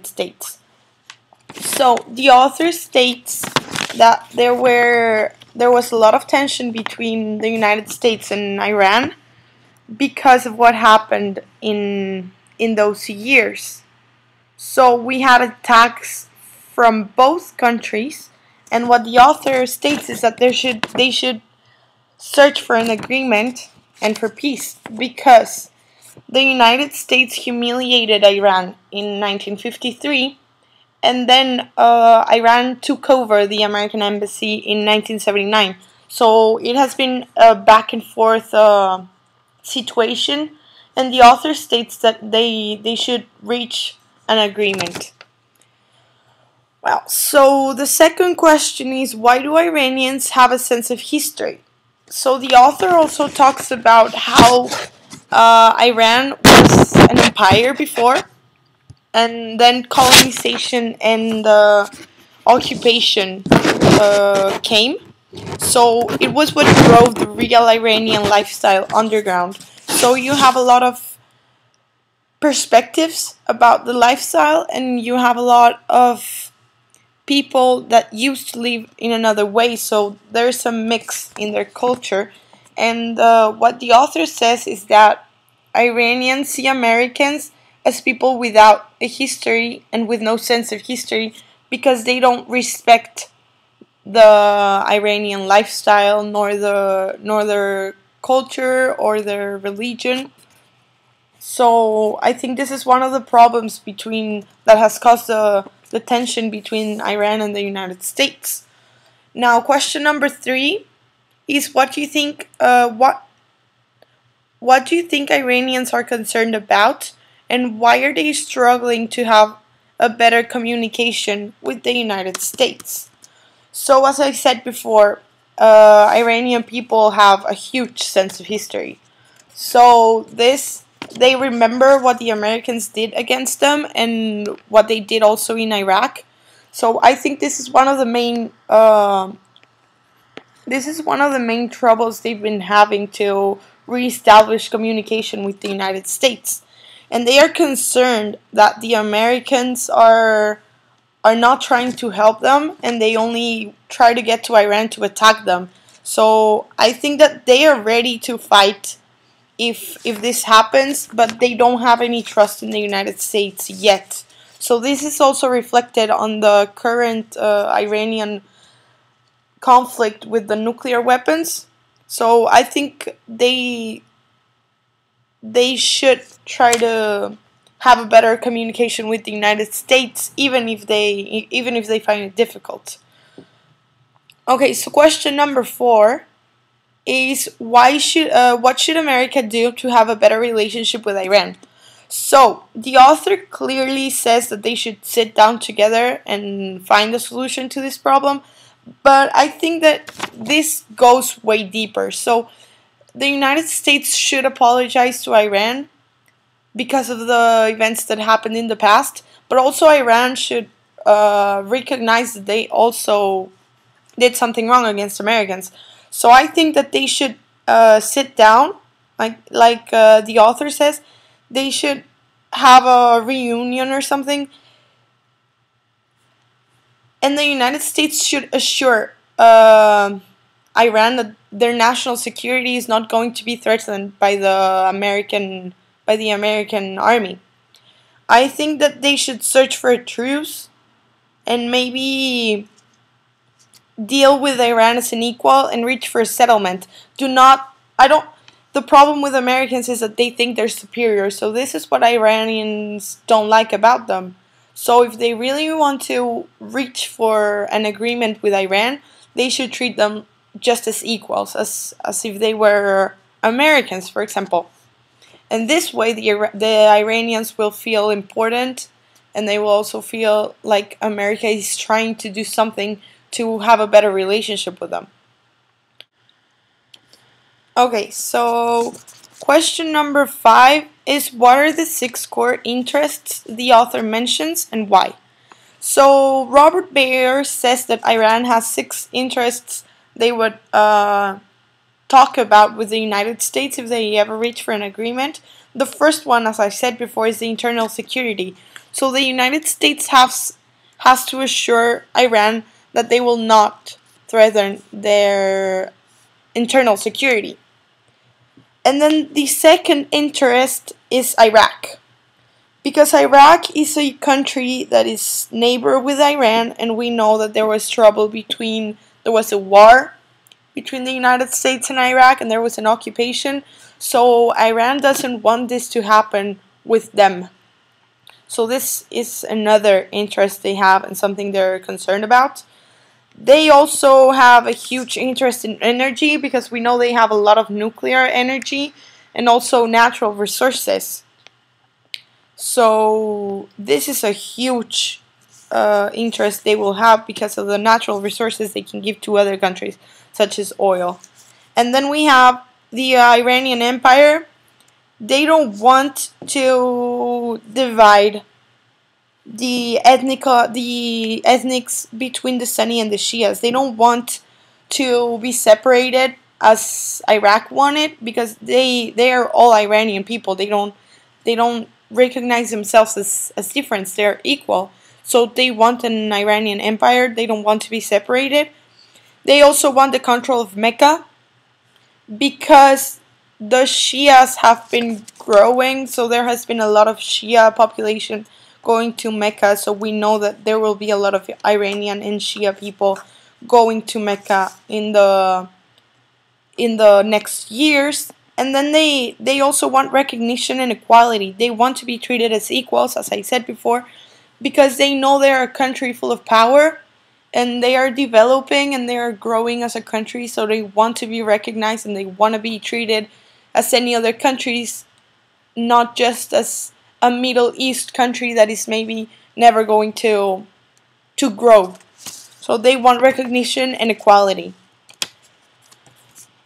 States. So the author states that there was a lot of tension between the United States and Iran because of what happened in those years. So we had attacks from both countries, and what the author states is that they should search for an agreement and for peace because the United States humiliated Iran in 1953, and then Iran took over the American embassy in 1979. So it has been a back and forth situation, and the author states that they should reach an agreement. Well, so the second question is, why do Iranians have a sense of history? So the author also talks about how Iran was an empire before, and then colonization and occupation came. So it was what drove the real Iranian lifestyle underground. So you have a lot of perspectives about the lifestyle, and you have a lot of people that used to live in another way. So there's a mix in their culture. And what the author says is that Iranians see Americans as people without a history and with no sense of history because they don't respect the Iranian lifestyle nor their culture or their religion. So I think this is one of the problems that has caused the tension between Iran and the United States. Now, question number 3 is, what do you think? What do you think Iranians are concerned about, and why are they struggling to have a better communication with the United States? So, as I said before, Iranian people have a huge sense of history. So they remember what the Americans did against them and what they did also in Iraq. So I think this is one of the main troubles they've been having to reestablish communication with the United States. And they are concerned that the Americans are not trying to help them, and they only try to get to Iran to attack them. So I think that they are ready to fight if this happens, but they don't have any trust in the United States yet. So this is also reflected on the current Iranian conflict with the nuclear weapons. So I think they should try to have a better communication with the United States, even if they find it difficult. Okay, so question number 4 is, what should America do to have a better relationship with Iran? So the author clearly says that they should sit down together and find a solution to this problem, but I think that this goes way deeper. So the United States should apologize to Iran because of the events that happened in the past, but also Iran should recognize that they also did something wrong against Americans. So I think that they should sit down, like the author says, they should have a reunion or something, and the United States should assure Iran that their national security is not going to be threatened by the American army. I think that they should search for a truce and maybe deal with Iran as an equal and reach for a settlement. The problem with Americans is that they think they're superior, so this is what Iranians don't like about them. So if they really want to reach for an agreement with Iran, they should treat them just as equals, as if they were Americans, for example. And this way, the Iranians will feel important, and they will also feel like America is trying to do something to have a better relationship with them. Okay, so question number 5 is, what are the 6 core interests the author mentions and why? So Robert Bayer says that Iran has 6 interests they would talk about with the United States if they ever reach for an agreement. The first one, as I said before, is the internal security. So the United States has to assure Iran that they will not threaten their internal security. And then the second interest is Iraq. Because Iraq is a country that is neighbor with Iran, and we know that there was there was a war between the United States and Iraq, and there was an occupation. So Iran doesn't want this to happen with them. So this is another interest they have and something they're concerned about. They also have a huge interest in energy because we know they have a lot of nuclear energy and also natural resources. So this is a huge interest they will have because of the natural resources they can give to other countries, such as oil. And then we have the Iranian Empire. They don't want to divide the ethnics between the Sunni and the Shias. They don't want to be separated as Iraq wanted because they are all Iranian people. They don't recognize themselves as different. They're equal. So they want an Iranian empire. They don't want to be separated. They also want the control of Mecca because the Shias have been growing. So there has been a lot of Shia population going to Mecca. So we know that there will be a lot of Iranian and Shia people going to Mecca in the next years. And then they also want recognition and equality. They want to be treated as equals, as I said before, because they know they're a country full of power and they are developing and they are growing as a country, so they want to be recognized and they want to be treated as any other countries, not just as a Middle East country that is maybe never going to grow. So they want recognition and equality.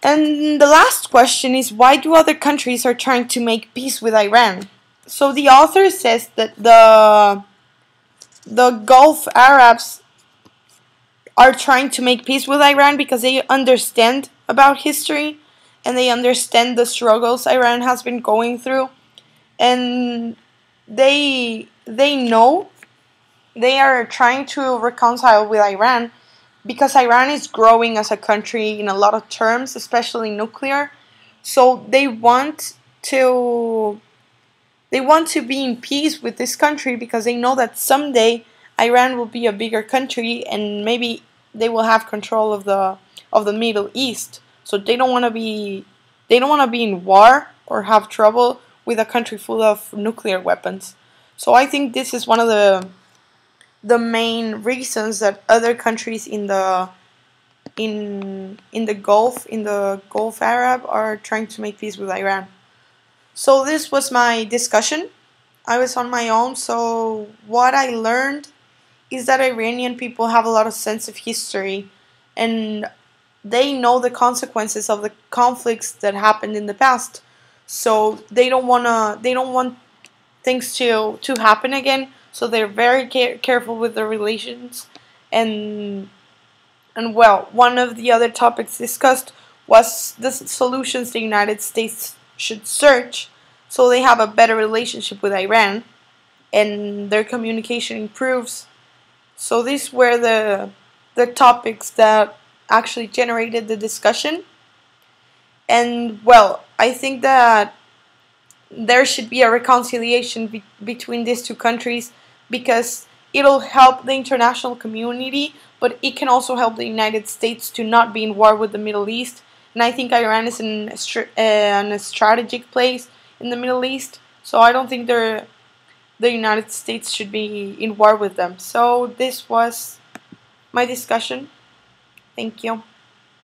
And the last question is, why do other countries are trying to make peace with Iran? So the author says that the Gulf Arabs are trying to make peace with Iran because they understand about history and they understand the struggles Iran has been going through, and they know they are trying to reconcile with Iran because Iran is growing as a country in a lot of terms, especially nuclear. So they want to be in peace with this country because they know that someday Iran will be a bigger country and maybe they will have control of the Middle East. So they don't want to be in war or have trouble with a country full of nuclear weapons. So I think this is one of the main reasons that other countries in the Gulf Arab are trying to make peace with Iran. So this was my discussion. I was on my own, so what I learned is that Iranian people have a lot of sense of history and they know the consequences of the conflicts that happened in the past. So they don't want things to happen again. So they're very careful with their relations. And well, one of the other topics discussed was the solutions the United States should search so they have a better relationship with Iran and their communication improves. So these were the topics that actually generated the discussion. And well, I think that there should be a reconciliation between these two countries because it'll help the international community, but it can also help the United States to not be in war with the Middle East. And I think Iran is in a strategic place in the Middle East, so I don't think the United States should be in war with them. So this was my discussion. Thank you.